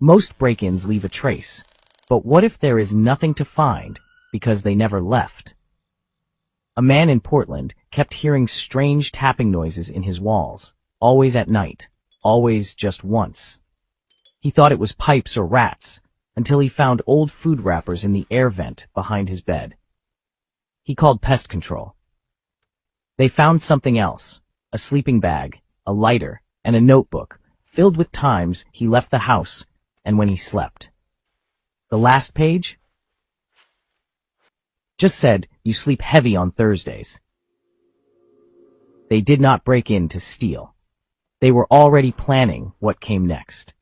Most break-ins leave a trace, but what if there is nothing to find because they never left? A man in Portland kept hearing strange tapping noises in his walls, always at night, always just once. He thought it was pipes or rats, until he found old food wrappers in the air vent behind his bed. He called pest control. They found something else, a sleeping bag, a lighter, and a notebook, filled with times he left the house and when he slept. The last page just said, "You sleep heavy on Thursdays." They did not break in to steal. They were already planning what came next.